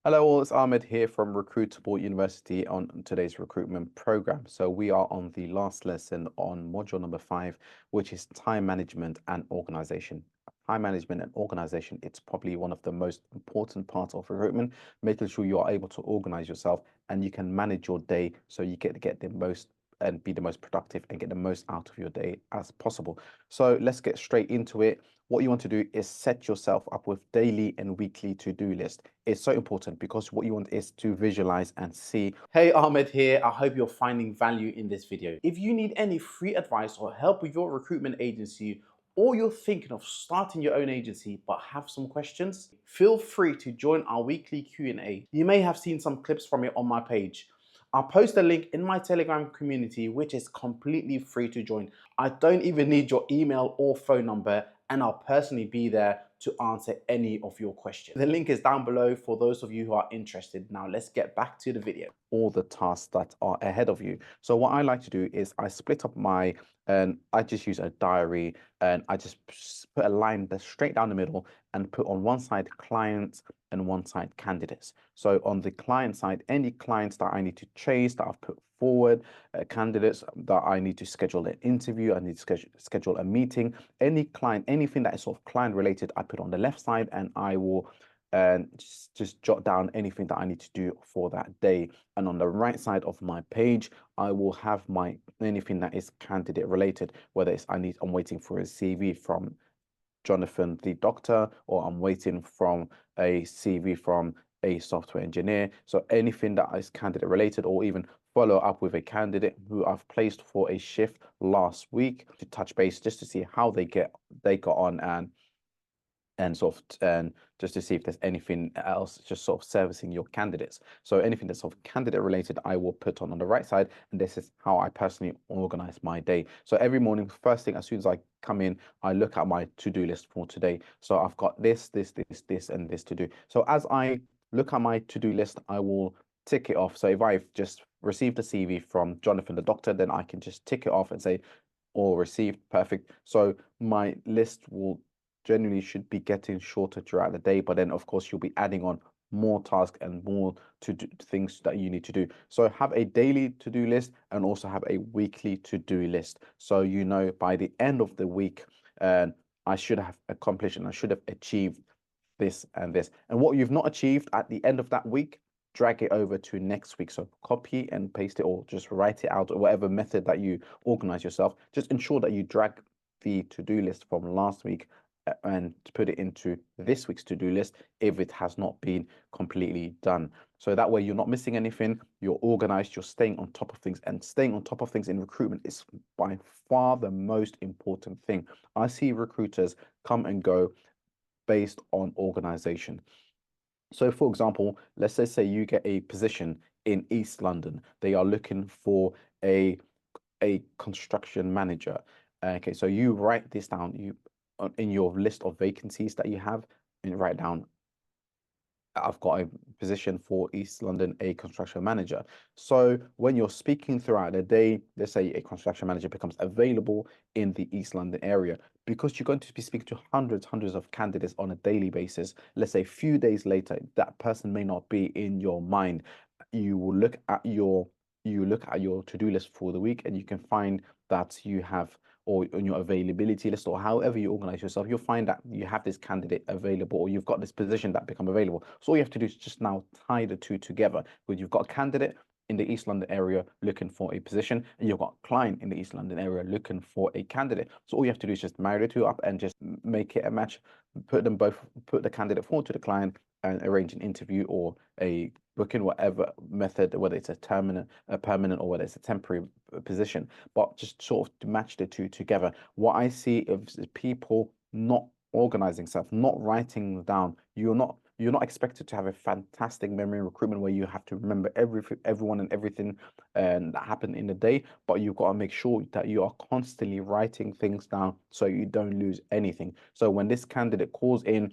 Hello, all. It's Ahmed here from Recruitable University on today's recruitment program. So we are on the last lesson on module number 5, which is time management and organization. Time management and organization, it's probably one of the most important parts of recruitment, making sure you are able to organize yourself and you can manage your day so you get the most and be the most productive and get the most out of your day as possible. So let's get straight into it. What you want to do is set yourself up with daily and weekly to-do list. It's so important because what you want is to visualize and see. Hey, Ahmed here. I hope you're finding value in this video. If you need any free advice or help with your recruitment agency, or you're thinking of starting your own agency but have some questions, feel free to join our weekly Q&A. You may have seen some clips from it on my page. I'll post a link in my Telegram community, which is completely free to join. I don't even need your email or phone number, and I'll personally be there to answer any of your questions. The link is down below for those of you who are interested. Now let's get back to the video. All the tasks that are ahead of you. So what I like to do is I split up and I just use a diary and I just put a line that's straight down the middle and put on one side clients and one side candidates. So on the client side, any clients that I need to chase that I've put forward, candidates that I need to schedule an interview, I need to schedule a meeting, any client, anything that is sort of client related, I put on the left side and I will just jot down anything that I need to do for that day. And on the right side of my page, I will have my anything that is candidate related, whether it's I'm waiting for a CV from Jonathan the doctor, or I'm waiting from a CV from a software engineer. So anything that is candidate related, or even follow up with a candidate who I've placed for a shift last week to touch base just to see how they got on and sort of and just to see if there's anything else just sort of servicing your candidates. So anything that's sort of candidate related, I will put on the right side, and this is how I personally organize my day. So every morning, first thing, as soon as I come in, I look at my to-do list for today. So I've got this, and this to do. So as I look at my to-do list, I will tick it off. So if I've just received a CV from Jonathan the doctor, then I can just tick it off and say all received, perfect. So my list will generally should be getting shorter throughout the day, but then of course you'll be adding on more tasks and more to do things that you need to do. So have a daily to-do list and also have a weekly to-do list. So you know by the end of the week, I should have accomplished and I should have achieved this and this. And what you've not achieved at the end of that week, drag it over to next week. So copy and paste it or just write it out or whatever method that you organize yourself. Just ensure that you drag the to-do list from last week and to put it into this week's to-do list if it has not been completely done. So that way you're not missing anything, you're organized, you're staying on top of things, and staying on top of things in recruitment is by far the most important thing. I see recruiters come and go based on organization. So for example, let's say you get a position in East London. They are looking for a construction manager. Okay, so you write this down. You in your list of vacancies that you have, and write down, I've got a position for East London, a construction manager. So when you're speaking throughout the day, let's say a construction manager becomes available in the East London area, because you're going to be speaking to hundreds of candidates on a daily basis. Let's say a few days later, that person may not be in your mind. You will look at your to-do list for the week, and you can find that you have, or on your availability list, or however you organize yourself, you'll find that you have this candidate available, or you've got this position that become available. So all you have to do is just now tie the two together, because you've got a candidate in the East London area looking for a position, and you've got a client in the East London area looking for a candidate. So all you have to do is just marry the two up and just make it a match, put the candidate forward to the client, and arrange an interview or a booking, whatever method, whether it's a permanent, or whether it's a temporary position, but just sort of to match the two together. What I see is people not organizing stuff, not writing down. You're not expected to have a fantastic memory in recruitment where you have to remember everyone and everything that happened in the day, but you've got to make sure that you are constantly writing things down so you don't lose anything. So when this candidate calls in,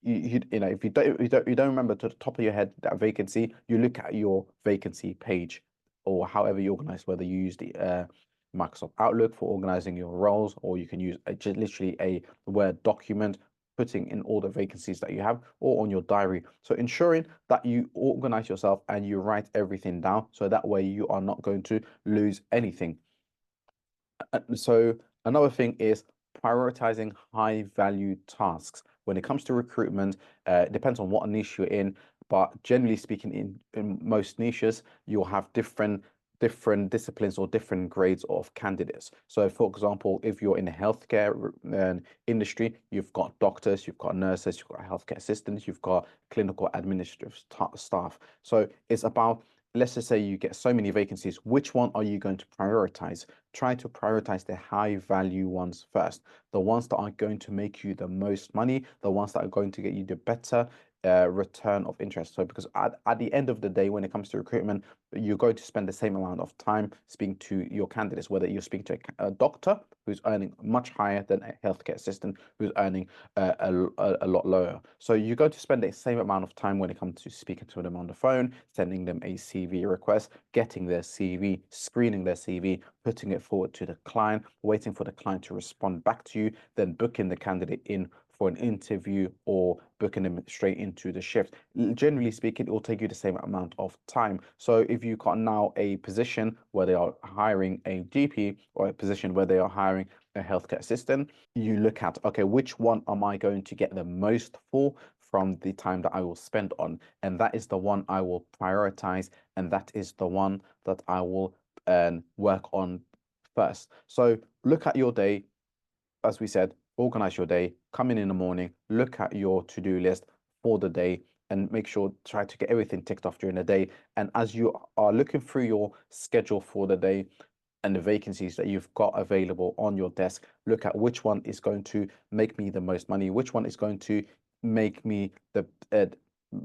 you know, if you don't remember to the top of your head that vacancy, you look at your vacancy page, or however you organize, whether you use the Microsoft Outlook for organizing your roles, or you can use just literally a Word document. putting in all the vacancies that you have or on your diary. So ensuring that you organize yourself and you write everything down so that way you are not going to lose anything. So another thing is prioritizing high value tasks. When it comes to recruitment, it depends on what niche you're in, but generally speaking, in most niches, you'll have different disciplines or different grades of candidates. So, for example, if you're in the healthcare industry, you've got doctors, you've got nurses, you've got healthcare assistants, you've got clinical administrative staff. So it's about, let's just say you get so many vacancies, which one are you going to prioritize? Try to prioritize the high value ones first, the ones that are going to make you the most money, the ones that are going to get you the better return of interest. So because at the end of the day, when it comes to recruitment, you're going to spend the same amount of time speaking to your candidates, whether you're speaking to a doctor who's earning much higher than a healthcare assistant who's earning a lot lower. So you're going to spend the same amount of time when it comes to speaking to them on the phone, sending them a CV request, getting their CV, screening their CV, putting it forward to the client, waiting for the client to respond back to you, then booking the candidate in for an interview or booking them straight into the shift. Generally speaking, it will take you the same amount of time. So if you've got now a position where they are hiring a GP or a position where they are hiring a healthcare assistant, you look at, okay, which one am I going to get the most for from the time that I will spend on? And that is the one I will prioritize, and that is the one that I will work on first. So look at your day, as we said, organize your day, come in the morning, look at your to-do list for the day, and make sure, try to get everything ticked off during the day. And as you are looking through your schedule for the day and the vacancies that you've got available on your desk, look at which one is going to make me the most money, which one is going to make me the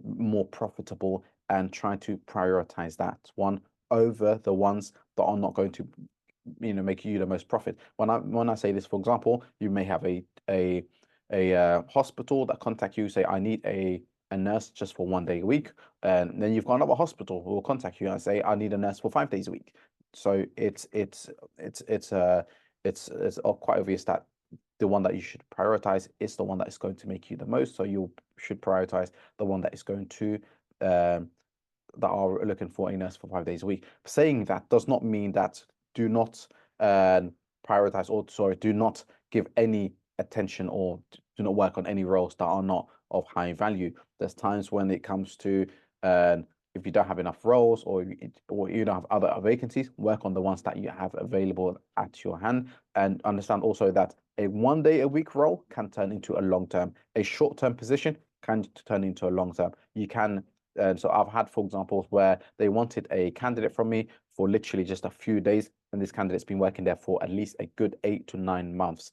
more profitable, and try to prioritize that one over the ones that are not going to make you the most profit. When I say this, for example, you may have a hospital that contact you, say I need a nurse just for 1 day a week, and then you've got another hospital who will contact you and say I need a nurse for 5 days a week. So it's quite obvious that the one that you should prioritize is the one that is going to make you the most. So you should prioritize the one that is going to that are looking for a nurse for 5 days a week. Saying that does not mean that do not prioritize, or sorry, do not give any attention or do not work on any roles that are not of high value. There's times when it comes to if you don't have enough roles, or you don't have other vacancies, work on the ones that you have available at your hand, and understand also that a 1 day a week role can turn into a long term. A short term position can turn into a long term. You can so I've had, for example, where they wanted a candidate from me for literally just a few days, and this candidate's been working there for at least a good 8 to 9 months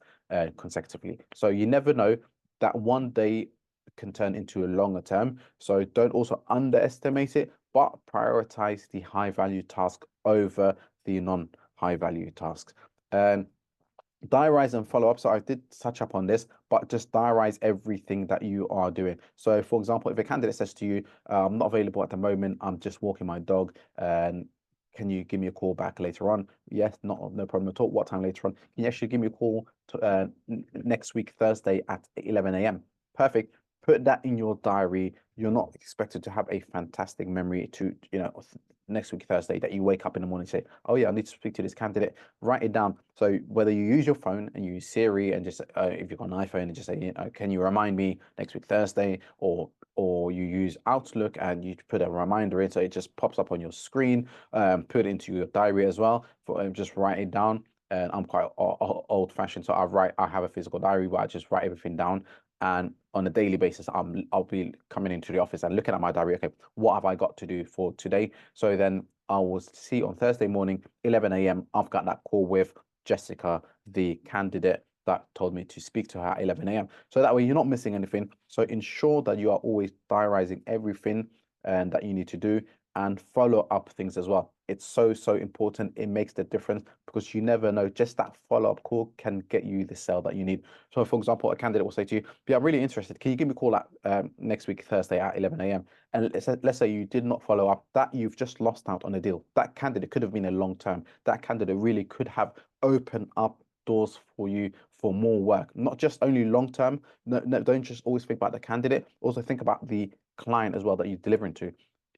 consecutively. So you never know, that 1 day can turn into a longer term. So don't also underestimate it, but prioritize the high value task over the non-high value tasks. Diarise and follow up. So I did touch up on this, but just diarise everything that you are doing. So for example, if a candidate says to you, I'm not available at the moment, I'm just walking my dog, and can you give me a call back later on? Yes, no problem at all. What time later on? Can you actually give me a call next week, Thursday at 11 a.m.? Perfect. Put that in your diary. You're not expected to have a fantastic memory to, next week, Thursday, that you wake up in the morning and say, oh yeah, I need to speak to this candidate. Write it down. So whether you use your phone and you use Siri and just, if you've got an iPhone, and just say, can you remind me next week, Thursday, or you use Outlook and you put a reminder in, so it just pops up on your screen. Put it into your diary as well. For just write it down. And I'm quite old fashioned, so I have a physical diary, but I just write everything down. And on a daily basis, I'll be coming into the office and looking at my diary. Okay, what have I got to do for today? So then I will see on Thursday morning, 11 a.m. I've got that call with Jessica, the candidate that told me to speak to her at 11 a.m. So that way you're not missing anything. So ensure that you are always diarising everything and that you need to do, and follow up things as well. It's so important. It makes the difference, because you never know, just that follow-up call can get you the sale that you need. So for example, a candidate will say to you, yeah, I'm really interested, can you give me a call at next week Thursday at 11 a.m. and let's say you did not follow up, that you've just lost out on a deal. That candidate could have been a long term. That candidate really could have opened up doors for you for more work, not just only long term. No, no, don't just always think about the candidate. Also think about the client as well that you're delivering to.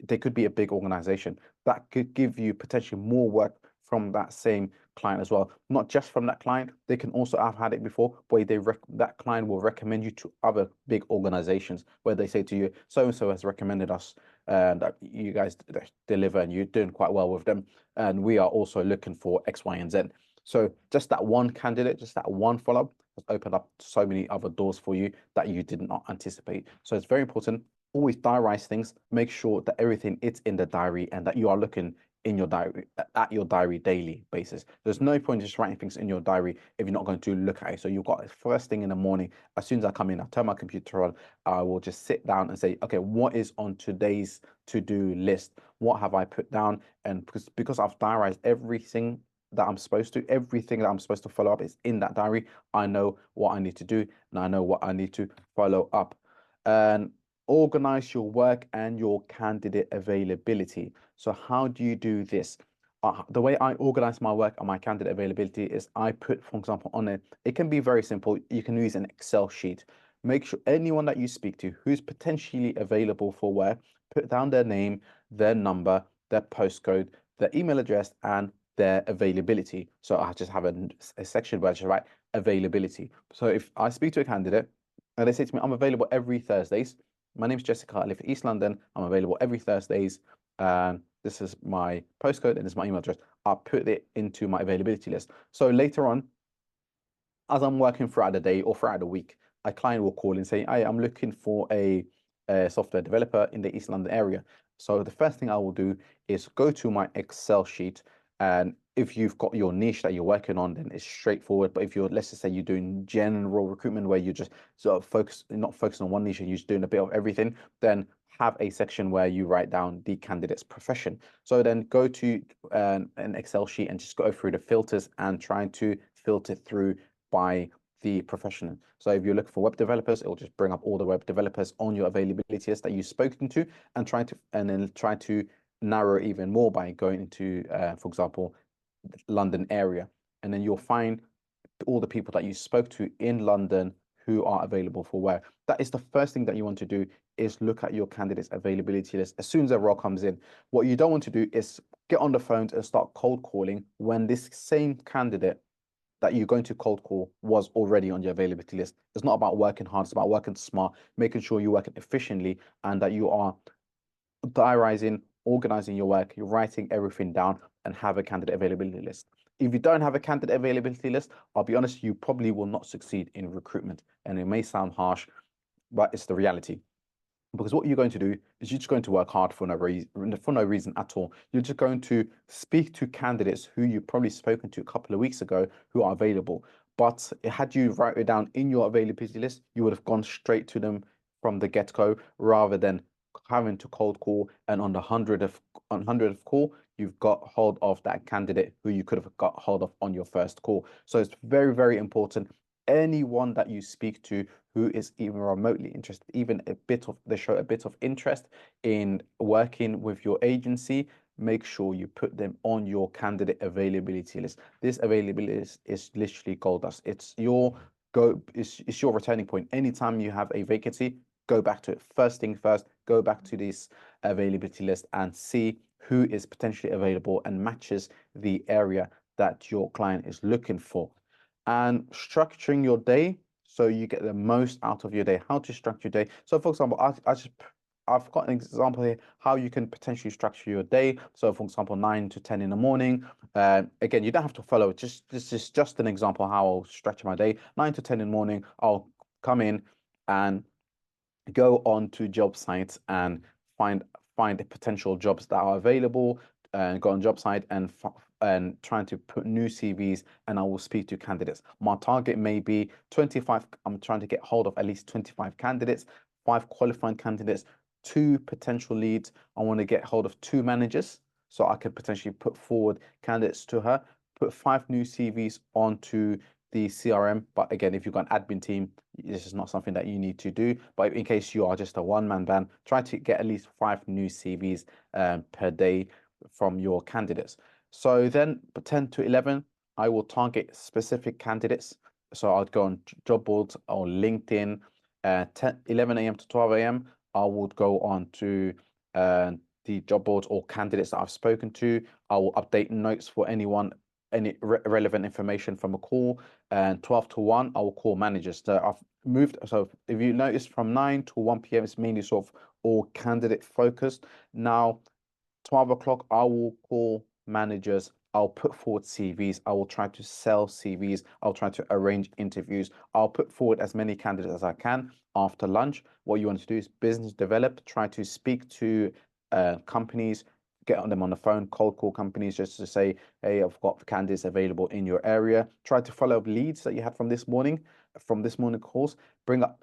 They could be a big organization that could give you potentially more work from that same client as well. Not just from that client, they can also have had it before where that client will recommend you to other big organizations where they say to you, so and so has recommended us that you guys deliver and you're doing quite well with them. And we are also looking for X, Y, and Z. So just that one candidate, just that one follow-up has opened up so many other doors for you that you did not anticipate. So it's very important. Always diarise things. Make sure that everything is in the diary and that you are looking in your diary at your diary daily basis. There's no point just writing things in your diary if you're not going to look at it. So you've got first thing in the morning, as soon as I come in, I turn my computer on, I will just sit down and say, okay, what is on today's to-do list? What have I put down? And because I've diarized everything that I'm supposed to, everything that I'm supposed to follow up is in that diary. I know what I need to do and I know what I need to follow up. And organize your work and your candidate availability. So how do you do this? The way I organize my work and my candidate availability is I put, for example, on it can be very simple. You can use an Excel sheet. Make sure anyone that you speak to who's potentially available for work, put down their name, their number, their postcode, their email address, and their availability. So I just have a section where I just write availability. So if I speak to a candidate and they say to me, I'm available every Thursdays. My name is Jessica. I live in East London. I'm available every Thursdays. And this is my postcode and this is my email address. I'll put it into my availability list. So later on, as I'm working throughout the day or throughout the week, a client will call and say, hey, I'm looking for a software developer in the East London area. So the first thing I will do is go to my Excel sheet. And if you've got your niche that you're working on, then it's straightforward. But if you're, let's just say you're doing general recruitment where you just sort of not focusing on one niche and you're just doing a bit of everything, then have a section where you write down the candidate's profession. So then go to an Excel sheet and just go through the filters and trying to filter through by the professional. So if you're looking for web developers, it will just bring up all the web developers on your availability list that you've spoken to and then try to narrow even more by going into, for example, London area. And then you'll find all the people that you spoke to in London who are available for work. That is the first thing that you want to do is look at your candidates availability list as soon as a role comes in. What you don't want to do is get on the phone and start cold calling when this same candidate that you're going to cold call was already on your availability list. It's not about working hard, it's about working smart, making sure you're working efficiently and that you are diarising, organizing your work, you're writing everything down and have a candidate availability list. If you don't have a candidate availability list, I'll be honest, you probably will not succeed in recruitment. And it may sound harsh, but it's the reality. Because what you're going to do is you're just going to work hard for no reason at all. You're just going to speak to candidates who you've probably spoken to a couple of weeks ago who are available. But had you write it down in your availability list, you would have gone straight to them from the get-go rather than having to cold call and on the hundredth call, you've got hold of that candidate who you could have got hold of on your first call. So it's very, very important. Anyone that you speak to who is even remotely interested, even they show a bit of interest in working with your agency, make sure you put them on your candidate availability list. This availability list is literally gold dust. It's your returning point. Anytime you have a vacancy, go back to it. First thing first, go back to this availability list and see who is potentially available and matches the area that your client is looking for. And structuring your day so you get the most out of your day. How to structure your day. So for example, I've got an example here how you can potentially structure your day. So for example, 9 to 10 in the morning. Again, you don't have to follow it. This is just an example how I'll structure my day. 9 to 10 in the morning, I'll come in and go on to job sites and find the potential jobs that are available and go on job site and trying to put new CVs and I will speak to candidates. My target may be 25. I'm trying to get hold of at least 25 candidates, 5 qualified candidates, 2 potential leads. I want to get hold of 2 managers so I could potentially put forward candidates to her, put 5 new CVs onto the CRM. But again, if you've got an admin team, this is not something that you need to do. But in case you are just a one-man band, try to get at least 5 new CVs per day from your candidates. So then 10 to 11, I will target specific candidates So I'd go on job boards or LinkedIn. 11 a.m. to 12 a.m. I would go on to uh, the job boards or candidates that I've spoken to. I will update notes for anyone, any relevant information from a call. And 12 to 1, I will call managers. So I've moved. So if you notice, from 9 to 1 p.m., it's mainly sort of all candidate focused. Now, 12 o'clock, I will call managers. I'll put forward CVs. I will try to sell CVs. I'll try to arrange interviews. I'll put forward as many candidates as I can after lunch. What you want to do is business develop, try to speak to companies, get on them on the phone, cold call companies just to say, hey, I've got candidates available in your area. Try to follow up leads that you had from this morning calls. Bring up,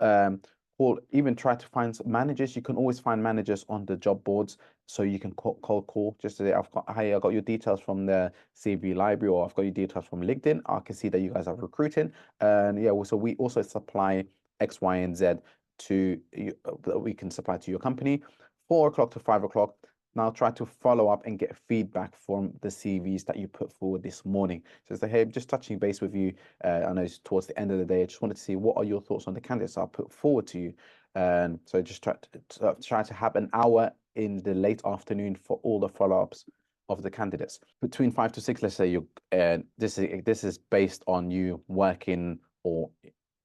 call, even try to find managers. You can always find managers on the job boards, so you can cold call just to say, hey, I got your details from the CV library, or I've got your details from LinkedIn. I can see that you guys are recruiting. And yeah, so we also supply X, Y, and Z to you, that we can supply to your company. 4 o'clock to 5 o'clock. Now try to follow up and get feedback from the CVs that you put forward this morning. So say, hey, just touching base with you. I know it's towards the end of the day. I just wanted to see what are your thoughts on the candidates I put forward to you. And so just try to have an hour in the late afternoon for all the follow-ups of the candidates. Between 5 to 6, let's say you this is based on you working or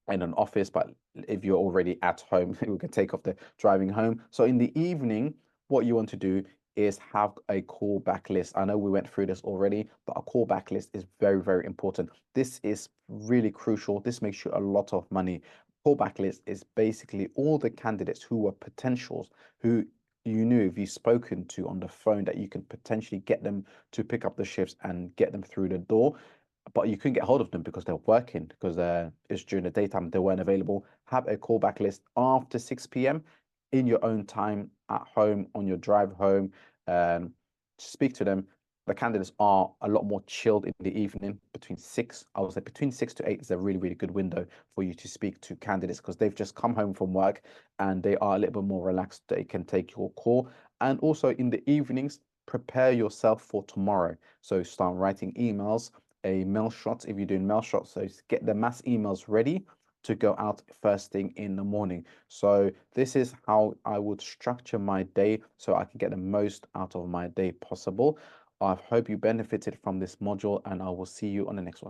in an office, but if you're already at home, we can take off the driving home. So in the evening, what you want to do is have a callback list. I know we went through this already, but a callback list is very, very important. This is really crucial. This makes you a lot of money. Callback list is basically all the candidates who were potentials, who you knew if you've spoken to on the phone that you can potentially get them to pick up the shifts and get them through the door, but you couldn't get hold of them because they're working, because it's during the daytime, they weren't available. Have a callback list after 6 p.m. in your own time at home on your drive home. Speak to them. The candidates are a lot more chilled in the evening. Between 6, I would say between 6 to 8 is a really, really good window for you to speak to candidates, because they've just come home from work and they are a little bit more relaxed. They can take your call. And also in the evenings, prepare yourself for tomorrow. So start writing emails, a mail shot if you're doing mail shots. So get the mass emails ready to go out first thing in the morning. So this is how I would structure my day so I can get the most out of my day possible. I hope you benefited from this module, and I will see you on the next one.